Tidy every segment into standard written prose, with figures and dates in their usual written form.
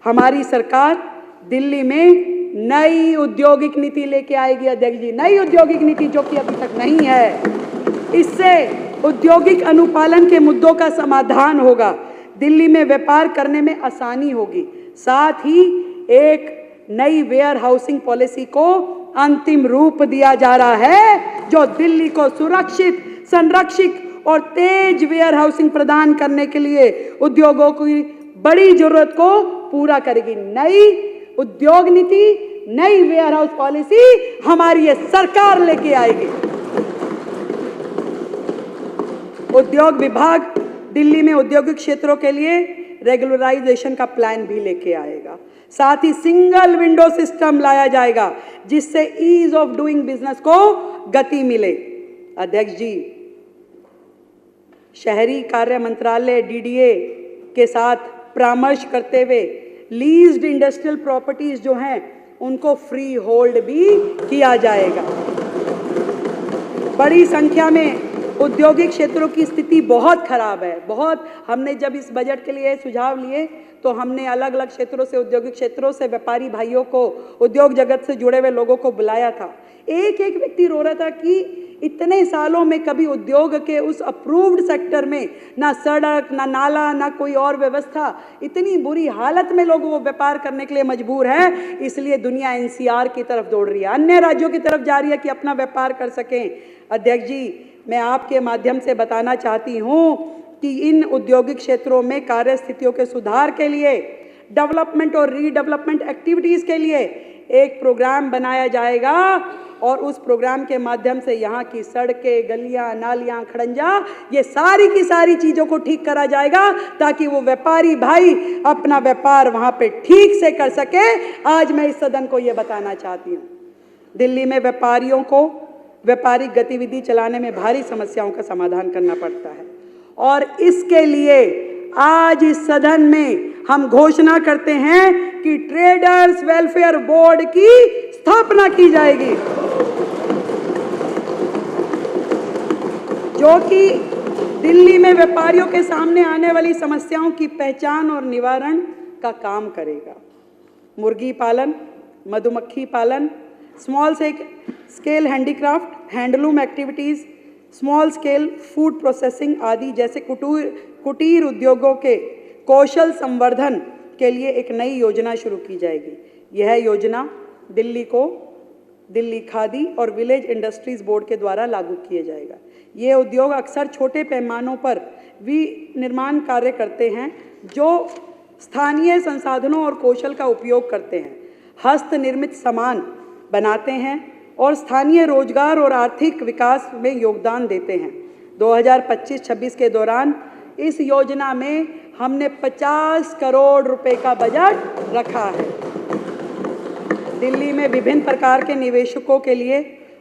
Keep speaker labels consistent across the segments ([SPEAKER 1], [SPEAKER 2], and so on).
[SPEAKER 1] हमारी सरकार दिल्ली में नई औद्योगिक नीति लेके आएगी अध्यक्ष जी, नई औद्योगिक नीति जो कि अभी तक नहीं है। इससे औद्योगिक अनुपालन के मुद्दों का समाधान होगा, दिल्ली में व्यापार करने में आसानी होगी, साथ ही एक नई वेयर हाउसिंग पॉलिसी को अंतिम रूप दिया जा रहा है जो दिल्ली को सुरक्षित, संरक्षित और तेज वेयर हाउसिंग प्रदान करने के लिए उद्योगों की बड़ी जरूरत को पूरा करेगी। नई उद्योग नीति, नई वेयर हाउस पॉलिसी हमारी ये सरकार लेके आएगी। उद्योग विभाग दिल्ली में औद्योगिक क्षेत्रों के लिए रेगुलराइजेशन का प्लान भी लेके आएगा, साथ ही सिंगल विंडो सिस्टम लाया जाएगा जिससे ईज ऑफ डूइंग बिजनेस को गति मिले। अध्यक्ष जी, शहरी कार्य मंत्रालय डीडीए के साथ परामर्श करते हुए लीज्ड इंडस्ट्रियल प्रॉपर्टीज जो हैं उनको फ्री होल्ड भी किया जाएगा। बड़ी संख्या में औद्योगिक क्षेत्रों की स्थिति बहुत खराब है। बहुत हमने जब इस बजट के लिए सुझाव लिए तो हमने अलग अलग क्षेत्रों से, औद्योगिक क्षेत्रों से व्यापारी भाइयों को, उद्योग जगत से जुड़े हुए लोगों को बुलाया था। एक एक व्यक्ति रो रहा था कि इतने सालों में कभी उद्योग के उस अप्रूव्ड सेक्टर में ना सड़क, ना नाला, ना कोई और व्यवस्था, इतनी बुरी हालत में लोग वो व्यापार करने के लिए मजबूर है। इसलिए दुनिया एनसीआर की तरफ दौड़ रही है, अन्य राज्यों की तरफ जा रही है कि अपना व्यापार कर सकें। अध्यक्ष जी, मैं आपके माध्यम से बताना चाहती हूं कि इन औद्योगिक क्षेत्रों में कार्य स्थितियों के सुधार के लिए, डेवलपमेंट और रीडेवलपमेंट एक्टिविटीज़ के लिए एक प्रोग्राम बनाया जाएगा और उस प्रोग्राम के माध्यम से यहाँ की सड़कें, गलियाँ, नालियाँ, खड़ंजा, ये सारी की सारी चीज़ों को ठीक करा जाएगा ताकि वो व्यापारी भाई अपना व्यापार वहाँ पे ठीक से कर सके। आज मैं इस सदन को ये बताना चाहती हूँ, दिल्ली में व्यापारियों को व्यापारिक गतिविधि चलाने में भारी समस्याओं का समाधान करना पड़ता है और इसके लिए आज इस सदन में हम घोषणा करते हैं कि ट्रेडर्स वेलफेयर बोर्ड की स्थापना की जाएगी जो कि दिल्ली में व्यापारियों के सामने आने वाली समस्याओं की पहचान और निवारण का काम करेगा। मुर्गी पालन, मधुमक्खी पालन, small scale handicraft, handloom activities, small scale food processing आदि जैसे कुटीर उद्योगों के कौशल संवर्धन के लिए एक नई योजना शुरू की जाएगी। यह योजना दिल्ली खादी और विलेज इंडस्ट्रीज बोर्ड के द्वारा लागू किया जाएगा। ये उद्योग अक्सर छोटे पैमानों पर विनिर्माण कार्य करते हैं जो स्थानीय संसाधनों और कौशल का उपयोग करते हैं, हस्त निर्मित सामान बनाते हैं और स्थानीय रोजगार और आर्थिक विकास में योगदान देते हैं। 2025-26 के दौरान इस योजना में हमने 50 करोड़ रुपए का बजट रखा है। दिल्ली में विभिन्न प्रकार के निवेशकों के लिए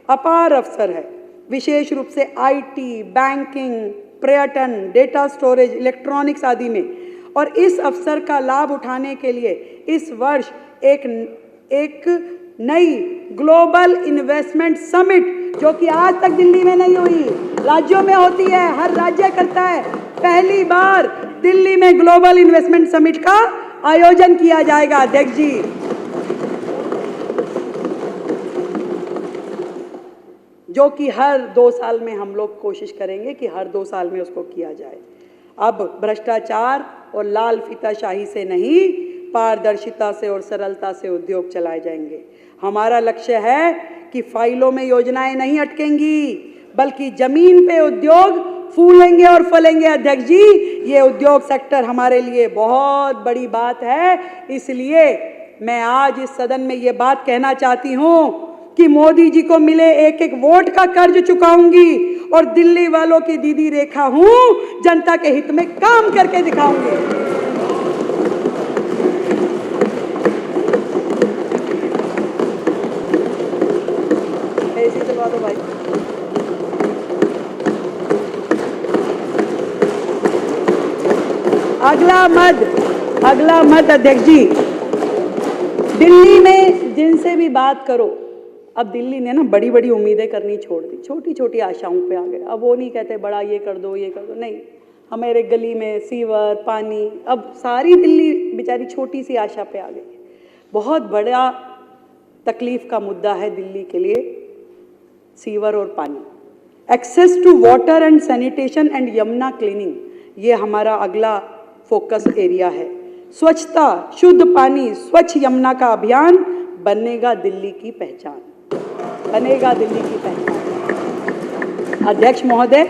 [SPEAKER 1] अपार अवसर है, विशेष रूप से आईटी, बैंकिंग, पर्यटन, डेटा स्टोरेज, इलेक्ट्रॉनिक्स आदि में, और इस अवसर का लाभ उठाने के लिए इस वर्ष एक नई ग्लोबल इन्वेस्टमेंट समिट जो कि आज तक दिल्ली में नहीं हुई, राज्यों में होती है, हर राज्य करता है, पहली बार दिल्ली में ग्लोबल इन्वेस्टमेंट समिट का आयोजन किया जाएगा। अध्यक्ष जी, जो कि हर 2 साल में हम लोग कोशिश करेंगे कि हर 2 साल में उसको किया जाए। अब भ्रष्टाचार और लाल फीताशाही से नहीं, पारदर्शिता से और सरलता से उद्योग चलाए जाएंगे। हमारा लक्ष्य है कि फाइलों में योजनाएं नहीं अटकेंगी बल्कि जमीन पे उद्योग फूलेंगे और फलेंगे। अध्यक्ष जी, ये उद्योग सेक्टर हमारे लिए बहुत बड़ी बात है, इसलिए मैं आज इस सदन में ये बात कहना चाहती हूँ कि मोदी जी को मिले एक एक वोट का कर्ज चुकाऊंगी और दिल्ली वालों की दीदी रेखा हूँ, जनता के हित में काम करके दिखाऊंगी। दो भाई, अगला मत अध्यक्ष जी, दिल्ली में जिनसे भी बात करो, अब दिल्ली ने ना बड़ी बड़ी उम्मीदें करनी छोड़ दी, छोटी छोटी आशाओं पे आ गए। अब वो नहीं कहते बड़ा ये कर दो, नहीं, हमारे गली में सीवर, पानी, अब सारी दिल्ली बेचारी छोटी सी आशा पे आ गई है। बहुत बड़ा तकलीफ का मुद्दा है दिल्ली के लिए सीवर और पानी। Access to water and sanitation and Yamuna cleaning, ये हमारा अगला फोकस एरिया है। स्वच्छता, शुद्ध पानी, स्वच्छ यमुना का अभियान बनेगा दिल्ली की पहचान, बनेगा दिल्ली की पहचान। अध्यक्ष महोदय,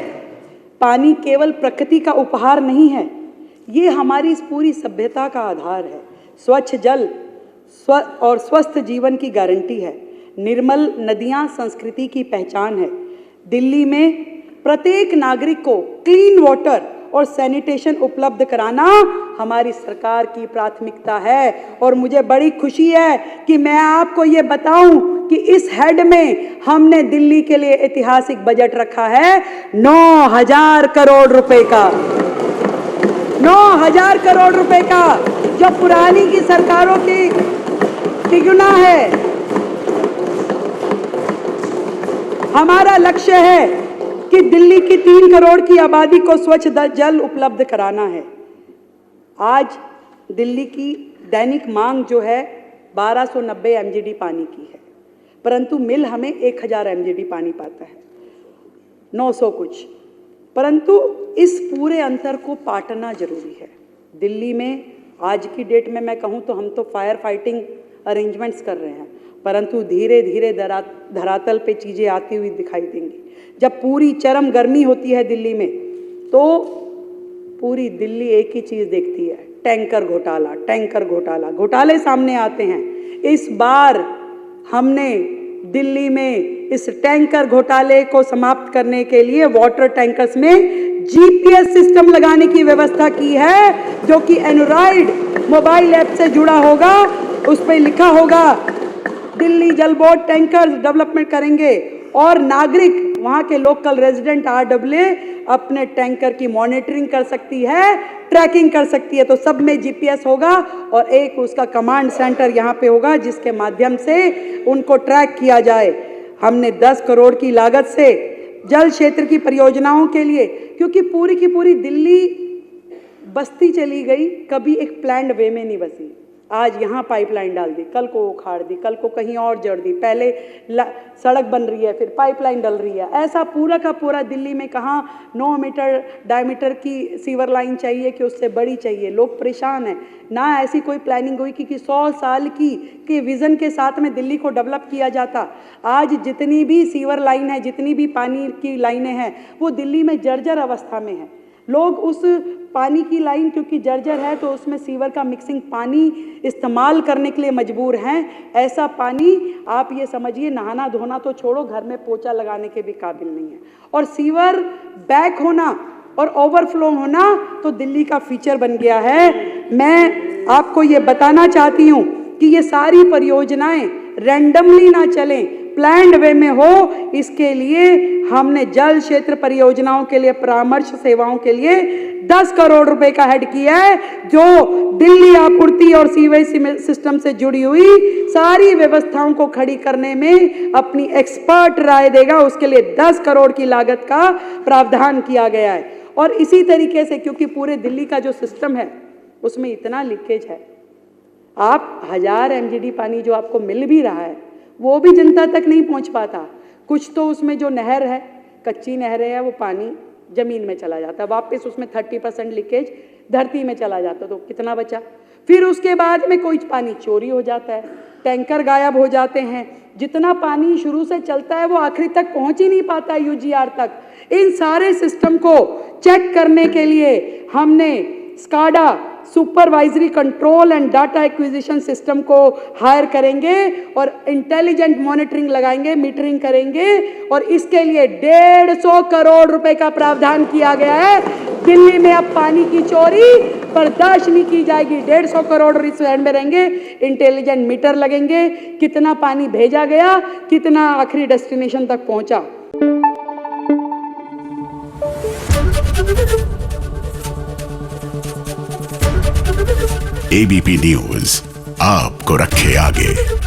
[SPEAKER 1] पानी केवल प्रकृति का उपहार नहीं है, ये हमारी इस पूरी सभ्यता का आधार है। स्वच्छ जल और स्वस्थ जीवन की गारंटी है। निर्मल नदियां संस्कृति की पहचान है। दिल्ली में प्रत्येक नागरिक को क्लीन वाटर और सैनिटेशन उपलब्ध कराना हमारी सरकार की प्राथमिकता है। और मुझे बड़ी खुशी है कि मैं आपको ये बताऊं कि इस हेड में हमने दिल्ली के लिए ऐतिहासिक बजट रखा है 9,000 करोड़ रुपए का, 9,000 करोड़ रुपए का, जो पुरानी की सरकारों की तिगुना है। हमारा लक्ष्य है कि दिल्ली की 3 करोड़ की आबादी को स्वच्छ जल उपलब्ध कराना है। आज दिल्ली की दैनिक मांग जो है 1290 MGD पानी की है, परंतु मिल हमें 1000 MGD पानी पाता है, 900 कुछ। परंतु इस पूरे अंतर को पाटना जरूरी है। दिल्ली में आज की डेट में मैं कहूँ तो हम तो फायर फाइटिंग अरेंजमेंट्स कर रहे हैं, परंतु धीरे धीरे धरातल पे चीज़ें आती हुई दिखाई देंगी। जब पूरी चरम गर्मी होती है दिल्ली में तो पूरी दिल्ली एक ही चीज़ देखती है, टैंकर घोटाला, टैंकर घोटाला, घोटाले सामने आते हैं। इस बार हमने दिल्ली में इस टैंकर घोटाले को समाप्त करने के लिए वाटर टैंकर्स में GPS सिस्टम लगाने की व्यवस्था की है, जो कि एंड्रॉइड मोबाइल ऐप से जुड़ा होगा। उस पर लिखा होगा दिल्ली जल बोर्ड टैंकर डेवलपमेंट करेंगे और नागरिक, वहाँ के लोकल रेजिडेंट RWA अपने टैंकर की मॉनिटरिंग कर सकती है, ट्रैकिंग कर सकती है। तो सब में GPS होगा और एक उसका कमांड सेंटर यहाँ पे होगा जिसके माध्यम से उनको ट्रैक किया जाए। हमने 10 करोड़ की लागत से जल क्षेत्र की परियोजनाओं के लिए, क्योंकि पूरी की पूरी दिल्ली बस्ती चली गई, कभी एक प्लान्ड वे में नहीं बसी। आज यहाँ पाइपलाइन डाल दी, कल को उखाड़ दी, कल को कहीं और जड़ दी, पहले सड़क बन रही है, फिर पाइपलाइन डल रही है। ऐसा पूरा का पूरा दिल्ली में कहाँ 9 मीटर डायमीटर की सीवर लाइन चाहिए कि उससे बड़ी चाहिए। लोग परेशान हैं, ना ऐसी कोई प्लानिंग हुई कि 100 साल की विज़न के साथ में दिल्ली को डेवलप किया जाता। आज जितनी भी सीवर लाइन है, जितनी भी पानी की लाइनें हैं, वो दिल्ली में जर्जर अवस्था में है। लोग उस पानी की लाइन क्योंकि जर्जर है तो उसमें सीवर का मिक्सिंग पानी इस्तेमाल करने के लिए मजबूर हैं। ऐसा पानी आप ये समझिए नहाना धोना तो छोड़ो, घर में पोछा लगाने के भी काबिल नहीं है। और सीवर बैक होना और ओवरफ्लो होना तो दिल्ली का फीचर बन गया है। मैं आपको ये बताना चाहती हूँ कि ये सारी परियोजनाएं रैंडमली ना चलें, प्लान्ड वे में हो। इसके लिए हमने जल क्षेत्र परियोजनाओं के लिए परामर्श सेवाओं के लिए 10 करोड़ रुपए का हेड किया है, जो दिल्ली आपूर्ति और सीवेज सिस्टम से जुड़ी हुई सारी व्यवस्थाओं को खड़ी करने में अपनी एक्सपर्ट राय देगा। उसके लिए 10 करोड़ की लागत का प्रावधान किया गया है। और इसी तरीके से क्योंकि पूरे दिल्ली का जो सिस्टम है उसमें इतना लीकेज है, आप 1000 MGD पानी जो आपको मिल भी रहा है वो भी जनता तक नहीं पहुंच पाता। कुछ तो उसमें जो नहर है, कच्ची नहरें है, वो पानी जमीन में चला जाता है, वापस उसमें 30% लीकेज धरती में चला जाता, तो कितना बचा। फिर उसके बाद में कोई पानी चोरी हो जाता है, टैंकर गायब हो जाते हैं, जितना पानी शुरू से चलता है वो आखिरी तक पहुंच ही नहीं पाता UGR तक। इन सारे सिस्टम को चेक करने के लिए हमने SCADA supervisory control and data acquisition system को हायर करेंगे और इंटेलिजेंट मॉनिटरिंग लगाएंगे, मीटरिंग करेंगे। और इसके लिए 150 करोड़ रुपए का प्रावधान किया गया है। दिल्ली में अब पानी की चोरी बर्दाश्त नहीं की जाएगी। 150 करोड़ इस हैंड में रहेंगे, इंटेलिजेंट मीटर लगेंगे, कितना पानी भेजा गया, कितना आखिरी डेस्टिनेशन तक पहुंचा।
[SPEAKER 2] ABP न्यूज़ आपको रखे आगे।